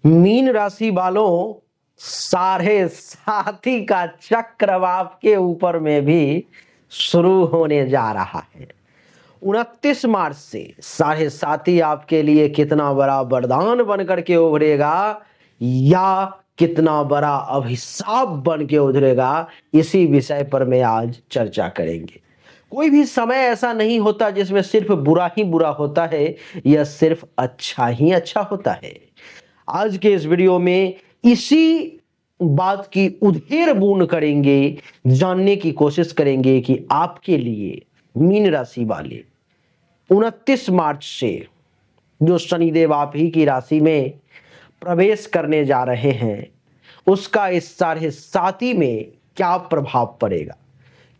Mean राशि वालों, साढ़े साथी का चक्र आपके ऊपर में भी शुरू होने जा रहा है। 29 मार्च से साढ़े साथी आपके लिए कितना बड़ा वरदान बनकर के उभरेगा या कितना बड़ा अभिशाप बन के उभरेगा, इसी विषय पर मैं आज चर्चा करेंगे। कोई भी समय ऐसा नहीं होता जिसमें सिर्फ बुरा ही बुरा होता है या सिर्फ अच्छा ही अच्छा होता है। आज के इस वीडियो में इसी बात की उधेड़ बुन करेंगे, जानने की कोशिश करेंगे कि आपके लिए मीन राशि वाले 29 मार्च से जो शनिदेव आप ही की राशि में प्रवेश करने जा रहे हैं, उसका इस साढ़े साथी में क्या प्रभाव पड़ेगा।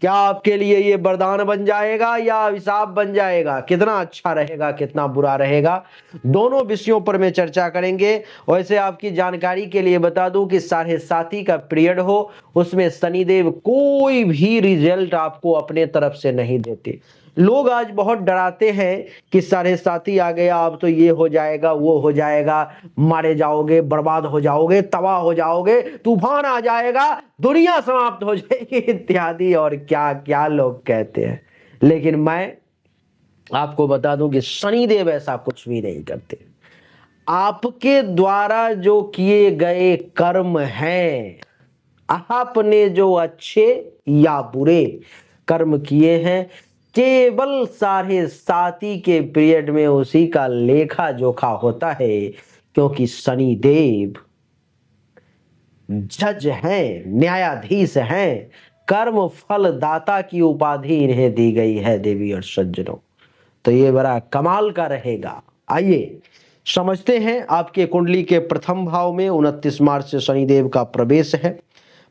क्या आपके लिए ये वरदान बन जाएगा या अभिशाप बन जाएगा, कितना अच्छा रहेगा कितना बुरा रहेगा, दोनों विषयों पर मैं चर्चा करेंगे। वैसे आपकी जानकारी के लिए बता दूं कि साढ़े साथी का पीरियड हो उसमें शनिदेव कोई भी रिजल्ट आपको अपने तरफ से नहीं देते। लोग आज बहुत डराते हैं कि साढ़े साथी आ गया, अब तो ये हो जाएगा वो हो जाएगा, मारे जाओगे, बर्बाद हो जाओगे, तबाह हो जाओगे, तूफान आ जाएगा, दुनिया समाप्त हो जाएगी इत्यादि और क्या क्या लोग कहते हैं। लेकिन मैं आपको बता दूं कि शनिदेव ऐसा कुछ भी नहीं करते। आपके द्वारा जो किए गए कर्म हैं, आपने जो अच्छे या बुरे कर्म किए हैं, केवल साढ़े साथी के पीरियड में उसी का लेखा जोखा होता है, क्योंकि शनिदेव जज हैं, न्यायाधीश हैं, कर्म फल दाता की उपाधि इन्हें दी गई है देवी और सज्जनों। तो ये बड़ा कमाल का रहेगा। आइए समझते हैं। आपके कुंडली के प्रथम भाव में 29 मार्च से शनिदेव का प्रवेश है।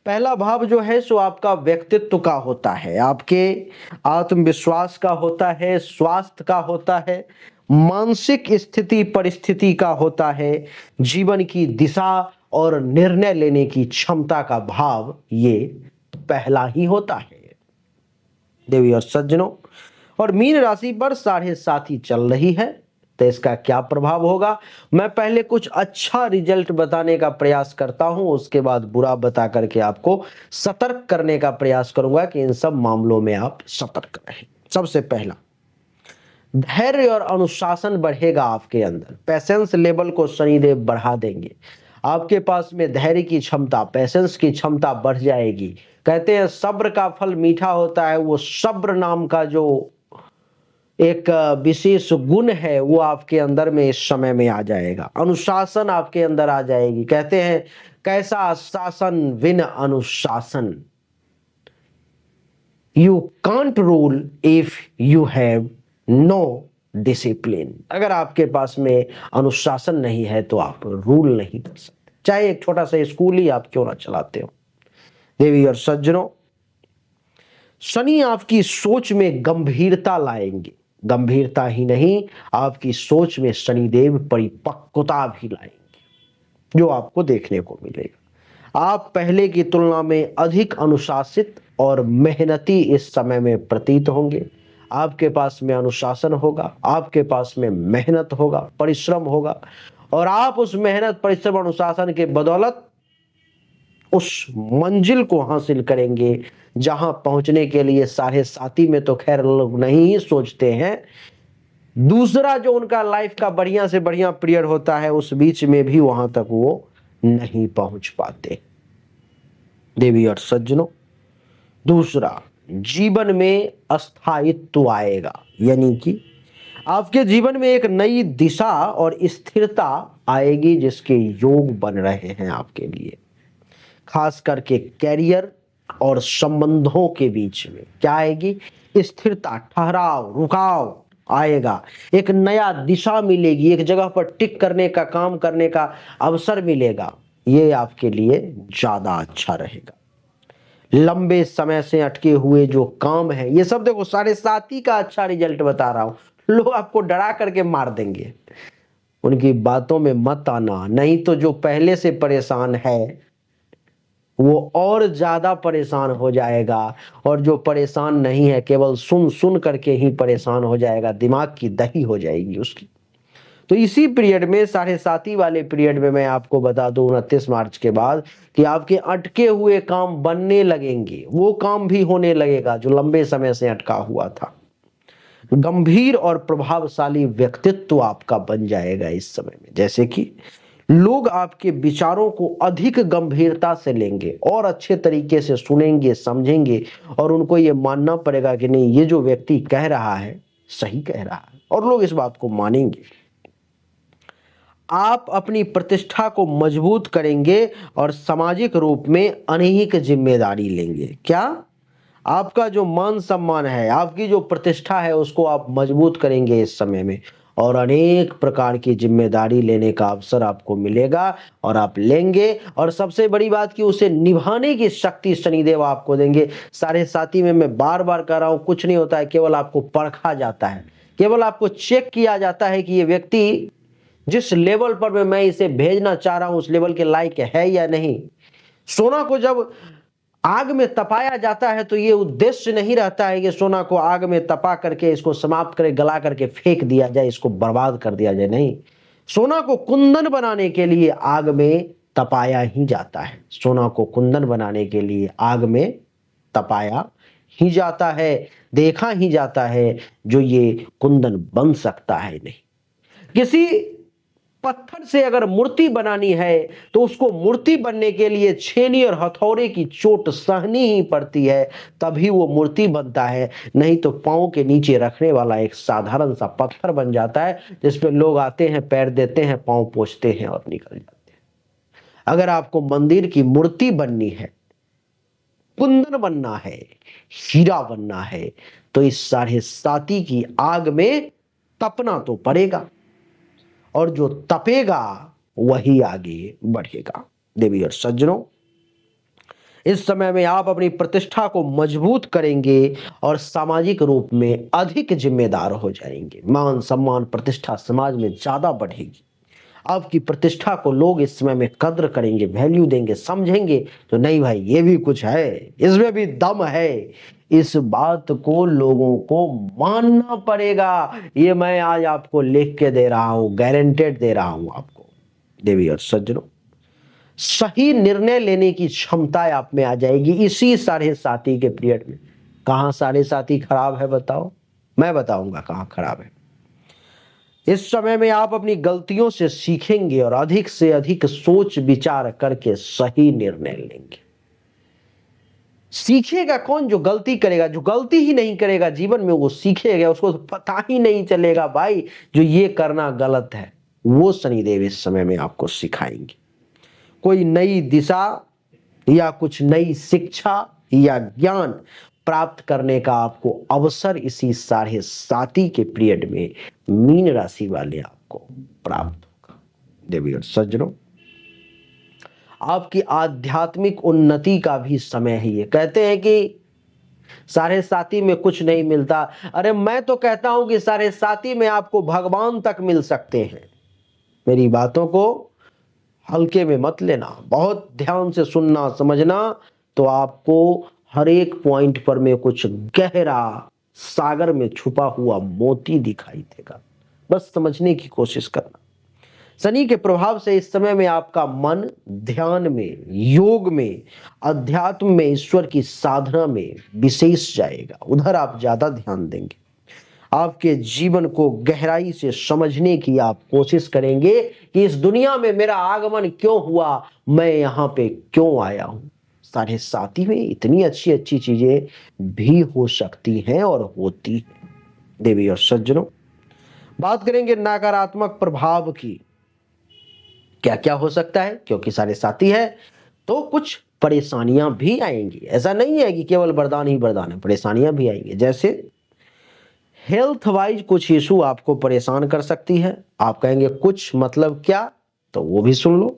पहला भाव जो है सो आपका व्यक्तित्व का होता है, आपके आत्मविश्वास का होता है, स्वास्थ्य का होता है, मानसिक स्थिति परिस्थिति का होता है, जीवन की दिशा और निर्णय लेने की क्षमता का भाव ये पहला ही होता है देवी और सज्जनों। और मीन राशि पर साढ़े साथी चल रही है, तो इसका क्या प्रभाव होगा, मैं पहले कुछ अच्छा रिजल्ट बताने का प्रयास करता हूं, उसके बाद बुरा बता करके आपको सतर्क करने का प्रयास करूंगा कि इन सब मामलों में आप सतर्क रहें। सबसे पहला, धैर्य और अनुशासन बढ़ेगा आपके अंदर। पेशेंस लेवल को शनिदेव बढ़ा देंगे। आपके पास में धैर्य की क्षमता, पेशेंस की क्षमता बढ़ जाएगी। कहते हैं सब्र का फल मीठा होता है, वो सब्र नाम का जो एक विशेष गुण है वो आपके अंदर में इस समय में आ जाएगा। अनुशासन आपके अंदर आ जाएगी। कहते हैं कैसा शासन विन अनुशासन, you can't rule if you have no discipline. अगर आपके पास में अनुशासन नहीं है तो आप रूल नहीं कर सकते, चाहे एक छोटा सा स्कूल ही आप क्यों ना चलाते हो। देवी और सज्जनों, शनि आपकी सोच में गंभीरता लाएंगे। गंभीरता ही नहीं, आपकी सोच में शनिदेव परिपक्वता भी लाएंगे, जो आपको देखने को मिलेगा। आप पहले की तुलना में अधिक अनुशासित और मेहनती इस समय में प्रतीत होंगे। आपके पास में अनुशासन होगा, आपके पास में मेहनत होगा, परिश्रम होगा, और आप उस मेहनत परिश्रम अनुशासन के बदौलत उस मंजिल को हासिल करेंगे जहां पहुंचने के लिए साढ़े साथी में तो खैर लोग नहीं ही सोचते हैं। दूसरा जो उनका लाइफ का बढ़िया से बढ़िया पीरियड होता है, उस बीच में भी वहां तक वो नहीं पहुंच पाते देवी और सज्जनों। दूसरा, जीवन में अस्थायित्व आएगा, यानी कि आपके जीवन में एक नई दिशा और स्थिरता आएगी जिसके योग बन रहे हैं आपके लिए। खास करके कैरियर और संबंधों के बीच में क्या आएगी, स्थिरता, ठहराव, रुकाव आएगा। एक नया दिशा मिलेगी, एक जगह पर टिक करने का, काम करने का अवसर मिलेगा। ये आपके लिए ज्यादा अच्छा रहेगा। लंबे समय से अटके हुए जो काम है, ये सब देखो साढ़े साथी का अच्छा रिजल्ट बता रहा हूं। लोग आपको डरा करके मार देंगे, उनकी बातों में मत आना, नहीं तो जो पहले से परेशान है वो और ज्यादा परेशान हो जाएगा, और जो परेशान नहीं है केवल सुन सुन करके ही परेशान हो जाएगा, दिमाग की दही हो जाएगी उसकी। तो इसी पीरियड में 7.5 वाले पीरियड में मैं आपको बता दूं 29 मार्च के बाद कि आपके अटके हुए काम बनने लगेंगे, वो काम भी होने लगेगा जो लंबे समय से अटका हुआ था। गंभीर और प्रभावशाली व्यक्तित्व आपका बन जाएगा इस समय में, जैसे कि लोग आपके विचारों को अधिक गंभीरता से लेंगे और अच्छे तरीके से सुनेंगे, समझेंगे, और उनको ये मानना पड़ेगा कि नहीं, ये जो व्यक्ति कह रहा है सही कह रहा है, और लोग इस बात को मानेंगे। आप अपनी प्रतिष्ठा को मजबूत करेंगे और सामाजिक रूप में अनेक जिम्मेदारी लेंगे। क्या? आपका जो मान सम्मान है, आपकी जो प्रतिष्ठा है, उसको आप मजबूत करेंगे इस समय में, और अनेक प्रकार की जिम्मेदारी लेने का अवसर आपको मिलेगा और आप लेंगे। और सबसे बड़ी बात कि उसे निभाने की शक्ति शनिदेव आपको देंगे। 7.5 में मैं बार बार कह रहा हूं, कुछ नहीं होता है, केवल आपको परखा जाता है, केवल आपको चेक किया जाता है कि ये व्यक्ति जिस लेवल पर मैं इसे भेजना चाह रहा हूं उस लेवल के लायक है या नहीं। सोना को जब आग में तपाया जाता है तो ये उद्देश्य नहीं रहता है कि सोना को आग में तपा करके इसको समाप्त करे, गला करके फेंक दिया जाए, इसको बर्बाद कर दिया जाए, नहीं। सोना को कुंदन बनाने के लिए आग में तपाया ही जाता है। सोना को कुंदन बनाने के लिए आग में तपाया ही जाता है, देखा ही जाता है जो ये कुंदन बन सकता है नहीं। किसी पत्थर से अगर मूर्ति बनानी है तो उसको मूर्ति बनने के लिए छेनी और हथौड़े की चोट सहनी ही पड़ती है, तभी वो मूर्ति बनता है। नहीं तो पांव के नीचे रखने वाला एक साधारण सा पत्थर बन जाता है जिसपे लोग आते हैं, पैर देते हैं, पांव पोंछते हैं और निकल जाते हैं। अगर आपको मंदिर की मूर्ति बननी है, कुंदन बनना है, हीरा बनना है, तो इस 7.5 की आग में तपना तो पड़ेगा, और जो तपेगा वही आगे बढ़ेगा। देवी और सज्जनों, इस समय में आप अपनी प्रतिष्ठा को मजबूत करेंगे और सामाजिक रूप में अधिक जिम्मेदार हो जाएंगे। मान सम्मान प्रतिष्ठा समाज में ज्यादा बढ़ेगी। आपकी प्रतिष्ठा को लोग इस समय में कद्र करेंगे, वैल्यू देंगे, समझेंगे तो नहीं भाई ये भी कुछ है, इसमें भी दम है। इस बात को लोगों को मानना पड़ेगा। ये मैं आज आपको लिख के दे रहा हूं, गारंटेड दे रहा हूं आपको। देवी और सज्जनों, सही निर्णय लेने की क्षमता आप में आ जाएगी इसी 7.5 के पीरियड में। कहां 7.5 खराब है बताओ? मैं बताऊंगा कहां खराब है। इस समय में आप अपनी गलतियों से सीखेंगे और अधिक से अधिक सोच विचार करके सही निर्णय लेंगे। सीखेगा कौन? जो गलती करेगा। जो गलती ही नहीं करेगा जीवन में वो सीखेगा, उसको पता ही नहीं चलेगा भाई जो ये करना गलत है। वो शनिदेव इस समय में आपको सिखाएंगे। कोई नई दिशा या कुछ नई शिक्षा या ज्ञान प्राप्त करने का आपको अवसर इसी 7.5 के पीरियड में मीन राशि वाले आपको प्राप्त होगा। देवी और सज्जनों, आपकी आध्यात्मिक उन्नति का भी समय है। ये कहते हैं कि 7.5 में कुछ नहीं मिलता। अरे मैं तो कहता हूं कि 7.5 में आपको भगवान तक मिल सकते हैं। मेरी बातों को हल्के में मत लेना, बहुत ध्यान से सुनना समझना, तो आपको हर एक पॉइंट पर में कुछ गहरा सागर में छुपा हुआ मोती दिखाई देगा। बस समझने की कोशिश करना। शनि के प्रभाव से इस समय में आपका मन ध्यान में, योग में, अध्यात्म में, ईश्वर की साधना में विशेष जाएगा। उधर आप ज्यादा ध्यान देंगे। आपके जीवन को गहराई से समझने की आप कोशिश करेंगे कि इस दुनिया में मेरा आगमन क्यों हुआ, मैं यहाँ पे क्यों आया हूं। 7.5 में इतनी अच्छी अच्छी चीजें भी हो सकती हैं और होती हैं। देवी और सज्जनों, बात करेंगे नकारात्मक प्रभाव की। क्या क्या हो सकता है? क्योंकि 7.5 है तो कुछ परेशानियां भी आएंगी। ऐसा नहीं है कि केवल वरदान ही वरदान है, परेशानियां भी आएंगी। जैसे हेल्थ वाइज कुछ इशू आपको परेशान कर सकती है। आप कहेंगे कुछ मतलब क्या? तो वो भी सुन लो।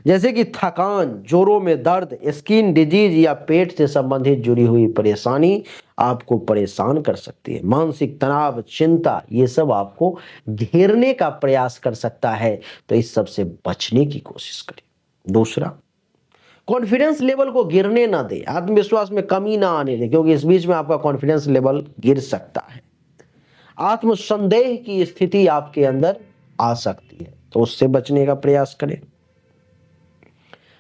जैसे कि थकान, जोड़ों में दर्द, स्किन डिजीज या पेट से संबंधित जुड़ी हुई परेशानी आपको परेशान कर सकती है। मानसिक तनाव, चिंता, ये सब आपको घेरने का प्रयास कर सकता है, तो इस सब से बचने की कोशिश करिए। दूसरा, कॉन्फिडेंस लेवल को गिरने ना दे, आत्मविश्वास में कमी ना आने दे, क्योंकि इस बीच में आपका कॉन्फिडेंस लेवल गिर सकता है। आत्मसंदेह की स्थिति आपके अंदर आ सकती है, तो उससे बचने का प्रयास करें।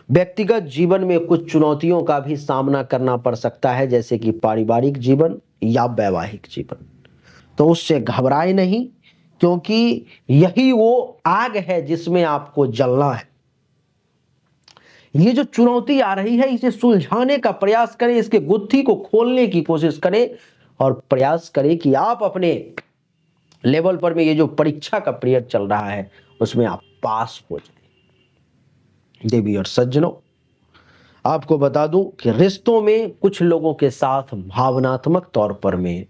व्यक्तिगत जीवन में कुछ चुनौतियों का भी सामना करना पड़ सकता है, जैसे कि पारिवारिक जीवन या वैवाहिक जीवन। तो उससे घबराए नहीं, क्योंकि यही वो आग है जिसमें आपको जलना है। ये जो चुनौती आ रही है, इसे सुलझाने का प्रयास करें, इसके गुत्थी को खोलने की कोशिश करें और प्रयास करें कि आप अपने लेवल पर में ये जो परीक्षा का पीरियड चल रहा है उसमें आप पास हो जाए। देवी और सज्जनों, आपको बता दूं कि रिश्तों में कुछ लोगों के साथ भावनात्मक तौर पर में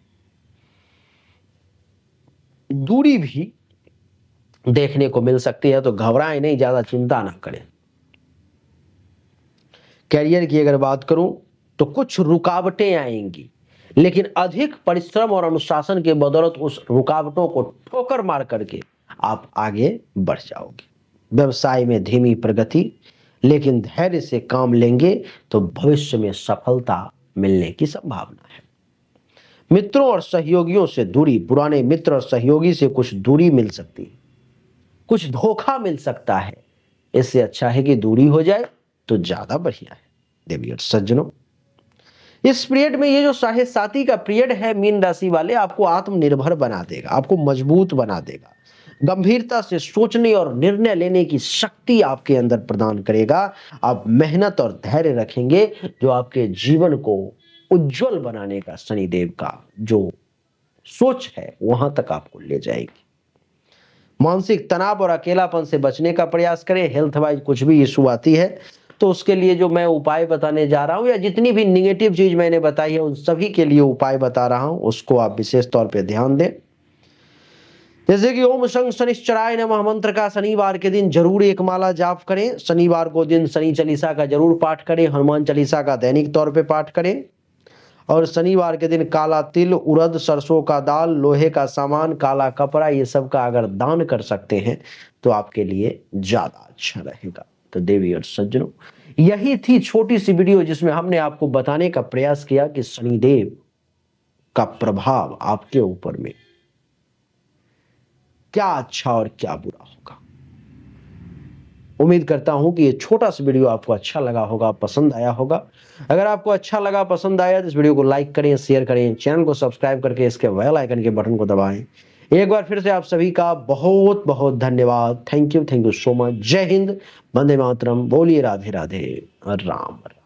दूरी भी देखने को मिल सकती है, तो घबराएं नहीं, ज्यादा चिंता ना करें। कैरियर की अगर बात करूं तो कुछ रुकावटें आएंगी, लेकिन अधिक परिश्रम और अनुशासन के बदौलत उस रुकावटों को ठोकर मार करके आप आगे बढ़ जाओगे। व्यवसाय में धीमी प्रगति, लेकिन धैर्य से काम लेंगे तो भविष्य में सफलता मिलने की संभावना है। मित्रों और सहयोगियों से दूरी, पुराने मित्र और सहयोगी से कुछ दूरी मिल सकती है, कुछ धोखा मिल सकता है। इससे अच्छा है कि दूरी हो जाए तो ज्यादा बढ़िया है। देवी और सज्जनों, इस पीरियड में ये जो 7.5 का पीरियड है, मीन राशि वाले, आपको आत्मनिर्भर बना देगा, आपको मजबूत बना देगा, गंभीरता से सोचने और निर्णय लेने की शक्ति आपके अंदर प्रदान करेगा। आप मेहनत और धैर्य रखेंगे, जो आपके जीवन को उज्जवल बनाने का शनिदेव का जो सोच है वहां तक आपको ले जाएगी। मानसिक तनाव और अकेलापन से बचने का प्रयास करें। हेल्थ वाइज कुछ भी इशू आती है तो उसके लिए जो मैं उपाय बताने जा रहा हूं, या जितनी भी निगेटिव चीज मैंने बताई है उन सभी के लिए उपाय बता रहा हूं, उसको आप विशेष तौर पे ध्यान दें। जैसे कि ओम शं शनिश्चराय नमः मंत्र का शनिवार के दिन जरूर एक माला जाप करें। शनिवार को दिन शनि चालीसा का जरूर पाठ करें, हनुमान चालीसा का दैनिक तौर पे पाठ करें। और शनिवार के दिन काला तिल, उड़द, सरसों का दाल, लोहे का सामान, काला कपड़ा, ये सब का अगर दान कर सकते हैं तो आपके लिए ज्यादा अच्छा रहेगा। तो देवी और सज्जनों, यही थी छोटी सी वीडियो जिसमें हमने आपको बताने का प्रयास किया कि शनिदेव का प्रभाव आपके ऊपर में क्या अच्छा और क्या बुरा होगा। उम्मीद करता हूं कि ये छोटा सा वीडियो आपको अच्छा लगा होगा, पसंद आया होगा। अगर आपको अच्छा लगा, पसंद आया तो इस वीडियो को लाइक करें, शेयर करें, चैनल को सब्सक्राइब करके इसके बेल आइकन के बटन को दबाएं। एक बार फिर से आप सभी का बहुत बहुत धन्यवाद। Thank you so much. जय हिंद, वंदे मातरम, बोलिए राधे राधे, राम राम।